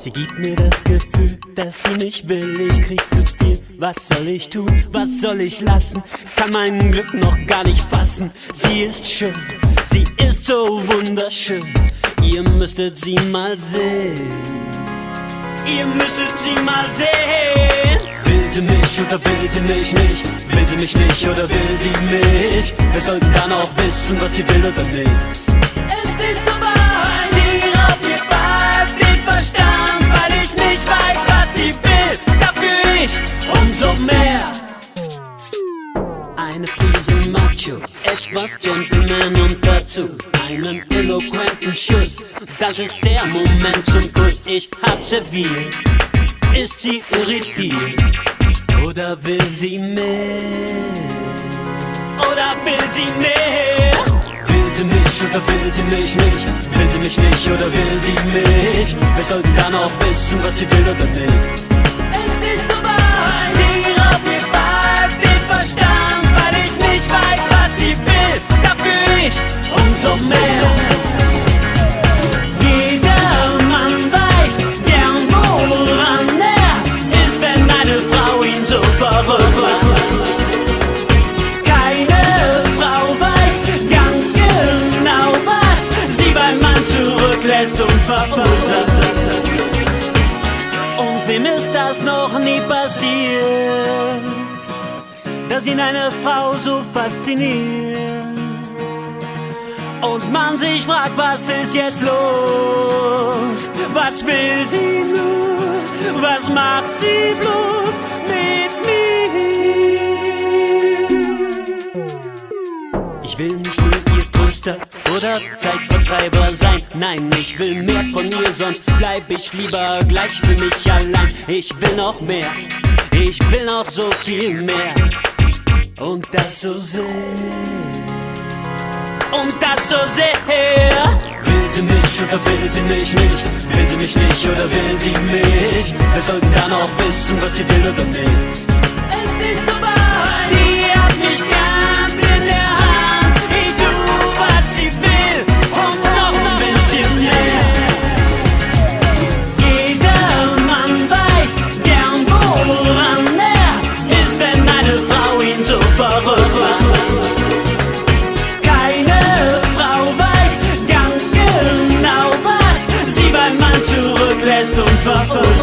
Sie gibt mir das Gefühl, dass sie mich will, ich krieg zu viel. Was soll ich tun, was soll ich lassen? Kann mein Glück noch gar nicht fassen. Sie ist schön, sie ist so wunderschön. Ihr müsstet sie mal sehen. Ihr müsstet sie mal sehen. Will sie mich oder will sie mich nicht? Will sie mich nicht oder will sie mich? Wir sollten dann auch wissen, was sie will oder nicht. Es ist soweit, sie raubt mir bald den Verstand, weil ich nicht weiß, was sie will. Dafür ich umso mehr. Eine Prise Macho, etwas Gentleman und dazu einen eloquenten Schuss. Das ist der Moment zum Kuss. Ich hab serviert. Ist sie irritiert? Oder will sie mehr? Oder will sie mehr? Will sie mich oder will sie mich nicht? Will sie mich nicht oder will sie mich? Wir sollten dann auch wissen, was sie will oder nicht. Es ist soweit, sie raubt mir bald den Verstand, weil ich nicht weiß, was sie will. Dafür ich umso mehr. Jeder Mann weiß gern, woran er ist, wenn eine Frau ihn so verrückt macht. Keine Frau weiß ganz genau, was sie beim Mann zurücklässt und verursacht. Und wem ist das noch nie passiert, dass ihn eine Frau so fasziniert? Und man sich fragt, was ist jetzt los? Was will sie nur? Was macht sie bloß mit mir? Ich will nicht nur ihr Tröster oder Zeitvertreiber sein. Nein, ich will mehr von ihr, sonst bleib ich lieber gleich für mich allein. Ich will noch mehr, ich will noch so viel mehr. Und das so sehr. Und das so sehr. Will sie mich oder will sie mich nicht? Will sie mich nicht oder will sie mich? Wir sollten dann auch wissen, was sie will oder nicht. Es ist soweit, sie hat mich ganz in der Hand. Ich tu, was sie will und noch ein bisschen mehr. Jeder Mann weiß gern, woran er ist, wenn eine Frau ihn so verrückt macht. Zurücklässt und verfolgt.